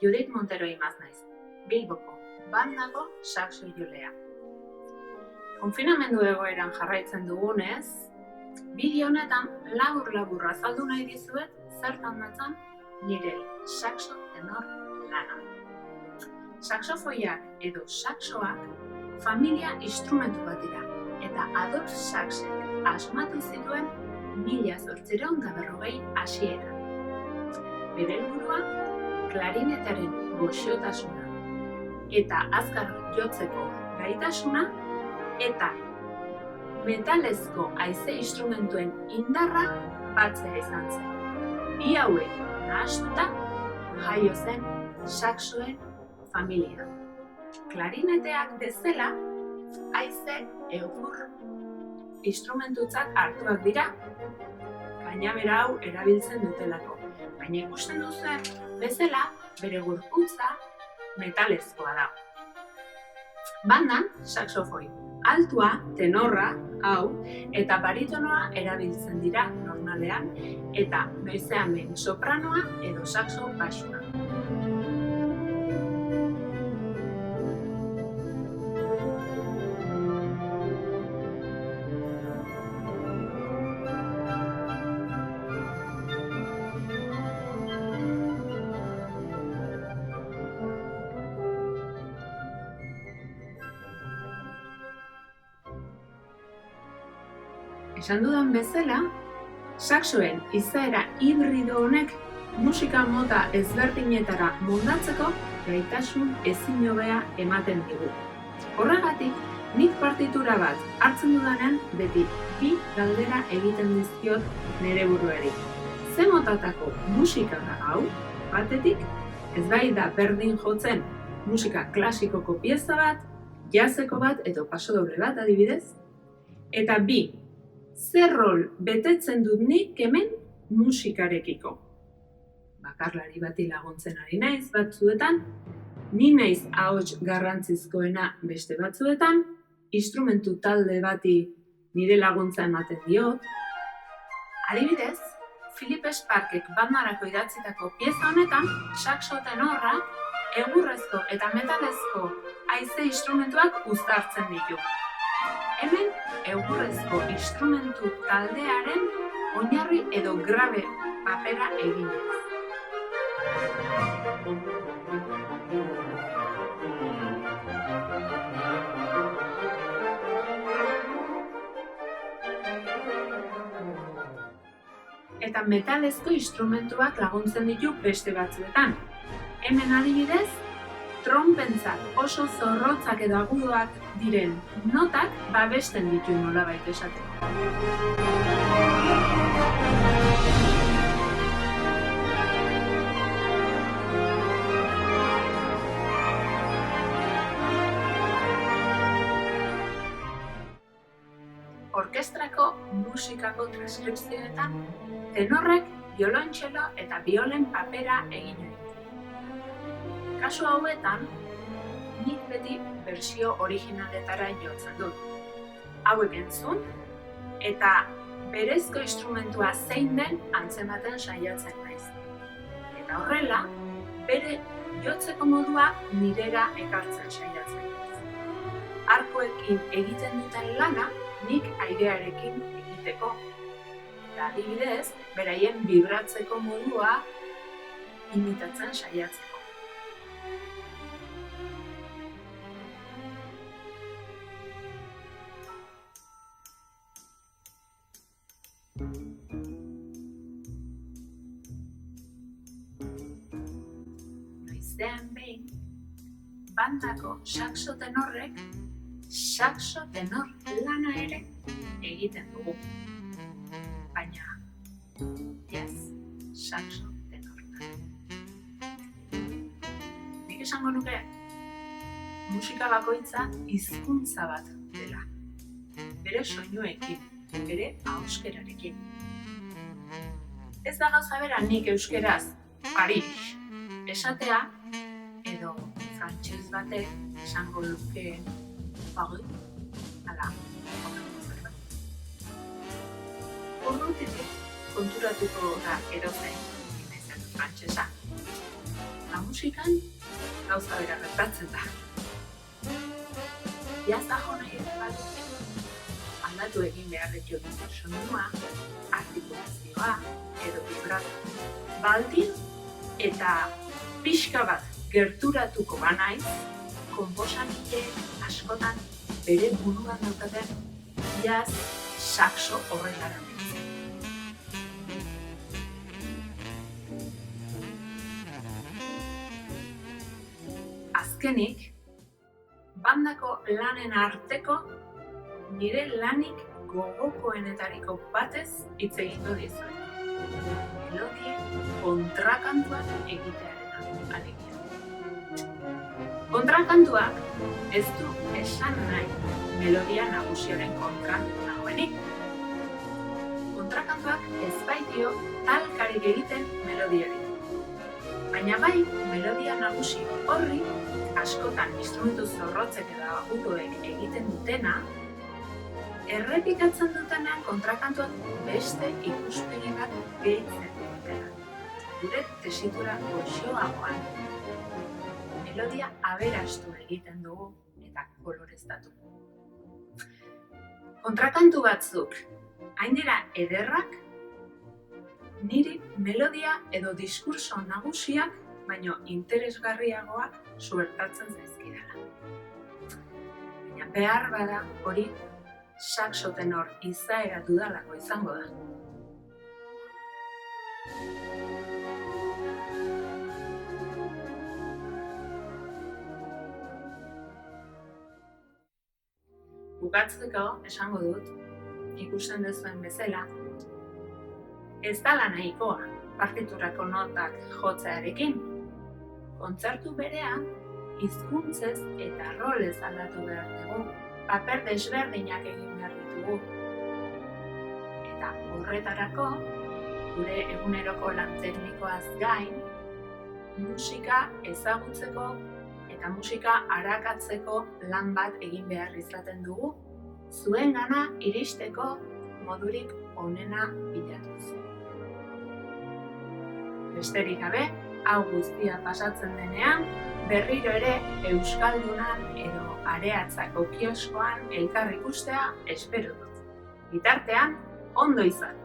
Judith Montero imaz naiz, Bilboko bandako saxo-jolea. Konfinamendu egoeran jarraitzen dugunez, bideo honetan labur azaldu nahi dizuet zertan datzan nire saxo tenor lana. Saxofoiak edo saxoak familia instrumentu bat dira, eta Adolf Saxek asmatu zituen 1840 hasieran. Bere helburua klarinetaren goxotasuna eta azkar jotzeko gaitasuna eta metalezko haize instrumentuen indarra batzea izan zen. Bi hauek nahastuta jaio zen saxoen familia. Klarineteak bezala haize egur instrumentutzat hartuak dira, baina bera hau erabiltzen dutelako. Baina ikusten duzuen bezala bere gorputza metalezkoa da. Bandan saxofoi altua, tenorra, hau, eta baritonoa erabiltzen dira normalean, eta noizean behin sopranoa edo saxo baxua. Esan dudan bezala, saxoen izaera hibrido honek musika mota ezberdinetara moldatzeko gaitasun ezin hobea ematen digu. Horregatik, nik partitura bat hartzen dudanean beti bi galdera egiten dizkiot nire buruari. Ze motatako musika da hau? Batetik, ez bai da berdin jotzen musika klasikoko pieza bat, jazzeko bat edo pasodoble bat adibidez, eta bi, zer rol betetzen dut nik hemen musikarekiko. Bakarlari bati laguntzen ari naiz batzuetan, ni naiz ahots garrantzizkoena beste batzuetan, instrumentu talde bati nire laguntza ematen diot. Adibidez, Philip Sparkek bandarako idatzitako pieza honetan, saxo tenorra, egurrezko eta metalezko haize instrumentuak uztartzen ditu. Hemen, egurrezko instrumentu taldearen oinarri edo grabe papera eginez. Eta metalezko instrumentuak laguntzen ditu beste batzuetan. Hemen adibidez, tronpentzat oso zorrotzak edo agudoak diren notak babesten ditu nolabait esateko. Orkestrako musikako transkripzioetan, tenorrek biolontxelo eta biolen papera egin nahi. Kasu hauetan, nik beti bersio originaletara jotzen dut. Hauek entzun, eta berezko instrumentua zein den antzematen saiatzen naiz. Eta horrela, bere jotzeko modua nirera ekartzen saiatzen naiz. Arkoekin egiten duten lana, nik airearekin egiteko. Eta adibidez, beraien bibratzeko modua imitatzen saiatzeko. Noizean behin, bandako saxo tenorrek saxo tenor lana ere egiten dugu. Baina, yes, saxo tenor lana. Nik esango nuke, musika bakoitza hizkuntza bat dela. Bere soinuekin, bere ahoskerarekin. Ez da gauza bera nik euskeraz Paris esatea, edo frantses batek esango luke Paris, ala, horreko zerbait. Urrutitik konturatuko da edozein, nahiz frantses musikan gauza bera gertatzen da. Jazta jo nahi aldatu egin beharrek duten soinua, artikulazioa edo vibrato. Baldin eta pixka bat gerturatuko banaiz, konposatzaile askotan bere buruan daukaten jazz saxo horretara nintzen. Azkenik, bandako lanen arteko nire lanik gogokoenetariko batez hitz egingo dizuet. Melodien kontrakantuak egitearen alegia. Kontrakantuak ez du esan nahi melodia nagusiaren kontran nagoenik. Kontrakantuak ez baitio talkarik egiten melodiari. Baina bai, melodia nagusi horri askotan instrumentu zorrotzek edo agudoek egiten dutena, errepikatzen dutenean kontrakantuak beste ikuspegi bat gehitzen dutena. Gure tesitura goxoagoan melodia aberastu egiten dugu eta koloreztatu. Kontrakantu batzuk hain dira ederrak, niri melodia edo diskurso nagusiak baino interesgarriagoak suertatzen zaizkidala. Baina behar bada hori saxo tenor izaera dudalako izango da. Bukatzeko esango dut, ikusten duzuen bezala, ez dela nahikoa partiturako notak jotzearekin. Kontzertu berean, hizkuntzez eta rolez aldatu behar dugu, paper desberdinak egin behar ditugu. Eta horretarako, gure eguneroko lan teknikoaz gain, musika ezagutzeko eta musika arakatzeko lan bat egin behar izaten dugu, zuengana iristeko modurik onena bilatuz. Besterik gabe, hau guztia pasatzen denean, berriro ere Euskaldunan edo Areatzako kioskoan elkar ikustea espero dut. Bitartean, ondo izan!